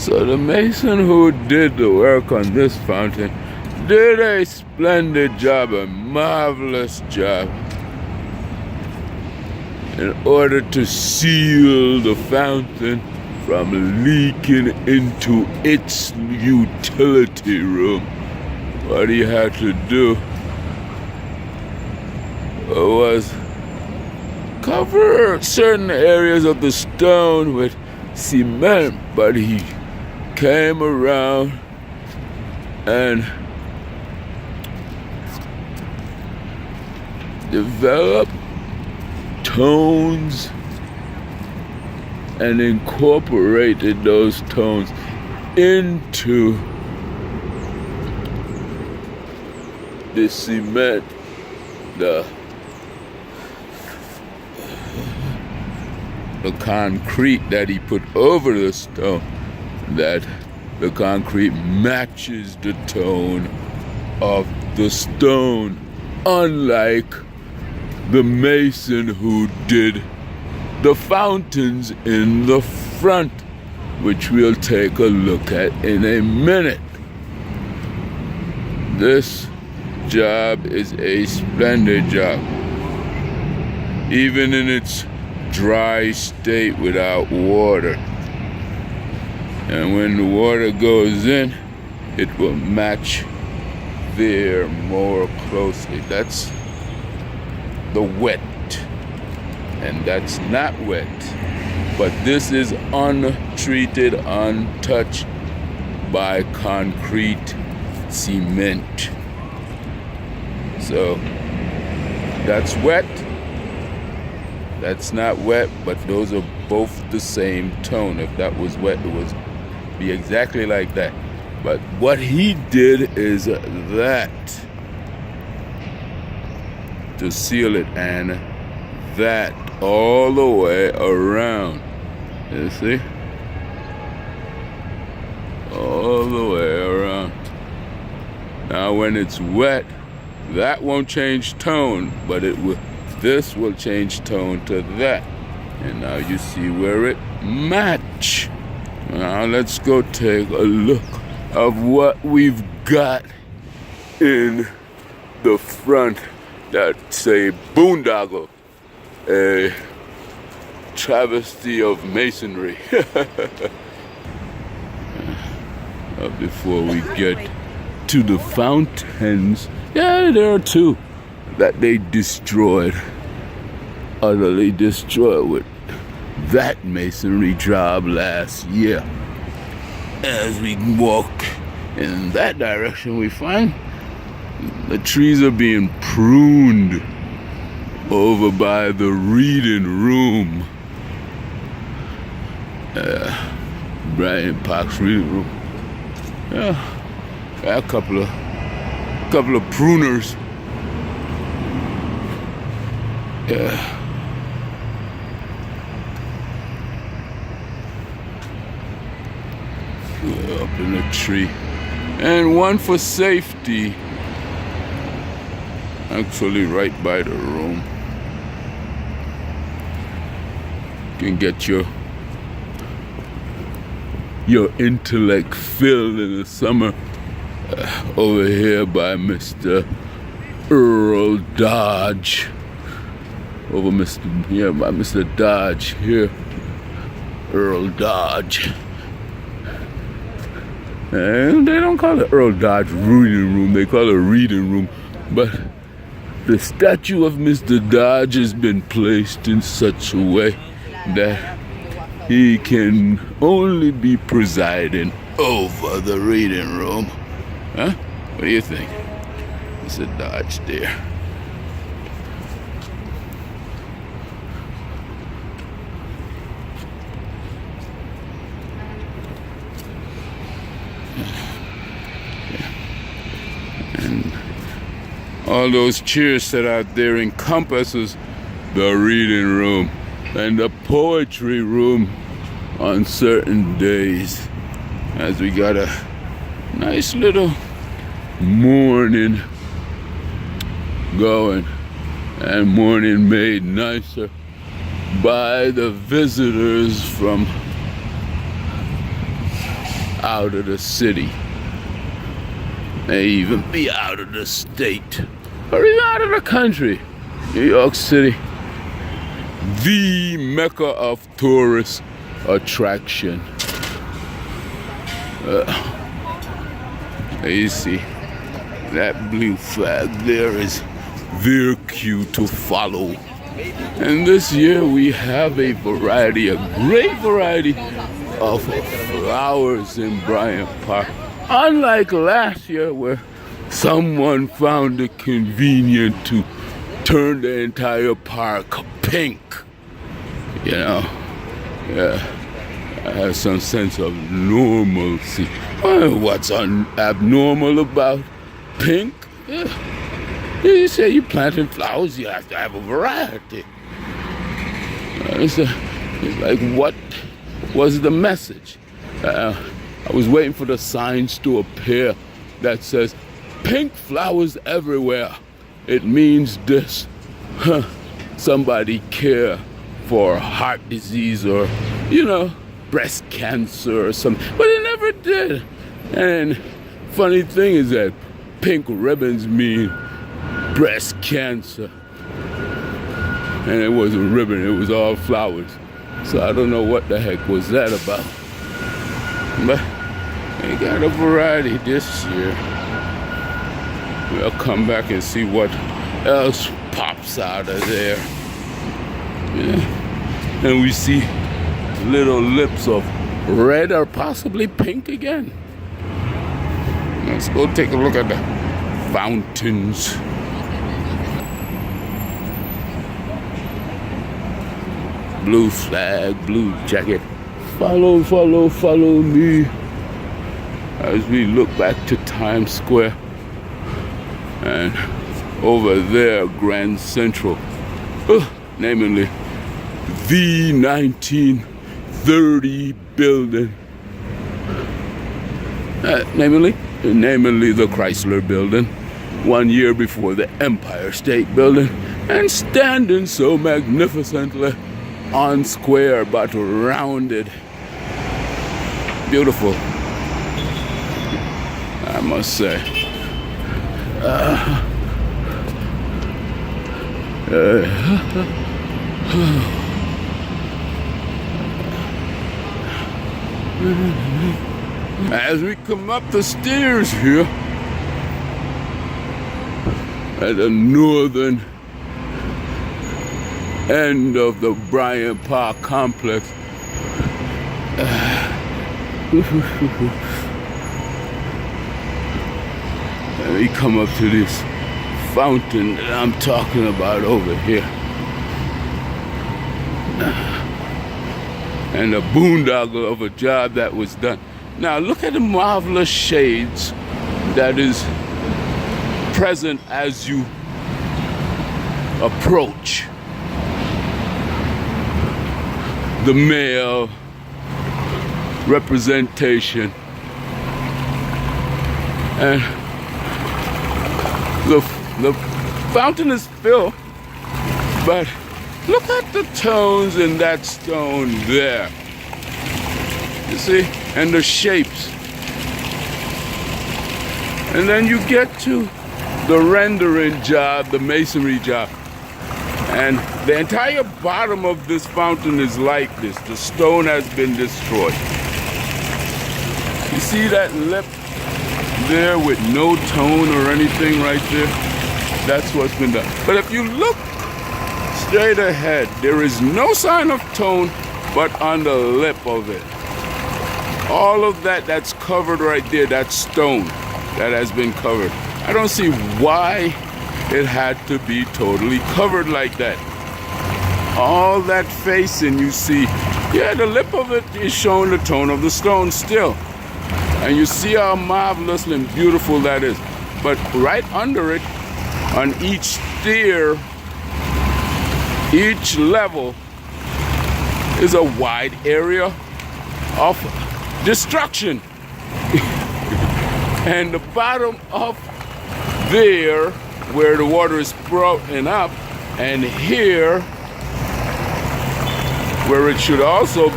So the mason who did the work on this fountain did a splendid job, a marvelous job, in order to seal the fountain from leaking into its utility room. What he had to do was cover certain areas of the stone with cement, but he came around and developed tones and incorporated those tones into the cement, the concrete that he put over the stone, that the concrete matches the tone of the stone, unlike the mason who did the fountains in the front, which we'll take a look at in a minute. This job is a splendid job, even in its dry state without water. And when the water goes in, it will match there more closely. That's the wet, and that's not wet. But this is untreated, untouched by concrete cement. So that's wet. That's not wet, but those are both the same tone. If that was wet, it would be exactly like that. But what he did is that to seal it, and that all the way around. You see? All the way around. Now when it's wet, that won't change tone, but it will. This will change tone to that. And now you see where it match. Now let's go take a look of what we've got in the front. That's a boondoggle, a travesty of masonry. Before we get to the fountains, yeah, there are two that they destroyed, utterly destroyed with that masonry job last year. As we walk in that direction, we find the trees are being pruned over by the reading room. Bryant Park's reading room. Yeah, got a couple of pruners. Yeah. Up in a tree. And one for safety. Actually right by the room. You can get your intellect filled in the summer over here by Mr. Earl Dodge. By Mr. Dodge here. Earl Dodge. And they don't call it Earl Dodge reading room, they call it a reading room. But the statue of Mr. Dodge has been placed in such a way that he can only be presiding over the reading room. Huh? What do you think? Mr. Dodge there. And all those chairs set out there encompasses the reading room and the poetry room on certain days, as we got a nice little morning going, and morning made nicer by the visitors from out of the city. May even be out of the state. Or even out of the country. New York City. The mecca of tourist attraction. You see, that blue flag there is their cue to follow. And this year we have a great variety of flowers in Bryant Park. Unlike last year where someone found it convenient to turn the entire park pink. You know, yeah, I have some sense of normalcy. What's abnormal about pink? Yeah. You say you're planting flowers, you have to have a variety. It's like, what was the message? I was waiting for the signs to appear that says, pink flowers everywhere. It means this. Somebody care for heart disease or, breast cancer or something. But it never did. And funny thing is that pink ribbons mean breast cancer. And it wasn't a ribbon, it was all flowers. So I don't know what the heck was that about. But they got a variety this year. We'll come back and see what else pops out of there. Yeah. And we see little lips of red or possibly pink again. Let's go take a look at the fountains. Blue flag, blue jacket. Follow, follow, follow me. As we look back to Times Square. And over there, Grand Central. Namely, the 1930 building. Namely the Chrysler Building. 1 year before the Empire State Building. And standing so magnificently on square but rounded. Beautiful, I must say. As we come up the stairs here at the northern end of the Bryant Park complex. And we come up to this fountain that I'm talking about over here. And a boondoggle of a job that was done. Now look at the marvelous shades that is present as you approach the male representation. And the fountain is filled, but look at the tones in that stone there. You see? And the shapes. And then you get to the rendering job, the masonry job. And the entire bottom of this fountain is like this. The stone has been destroyed. You see that lip there with no tone or anything right there? That's what's been done. But if you look straight ahead, there is no sign of tone but on the lip of it. All of that's covered right there, that stone that has been covered. I don't see why it had to be totally covered like that. All that facing you see, yeah, the lip of it is showing the tone of the stone still. And you see how marvelous and beautiful that is. But right under it, on each stair, each level is a wide area of destruction. And the bottom of there, where the water is sprouting up, and here, where it should also be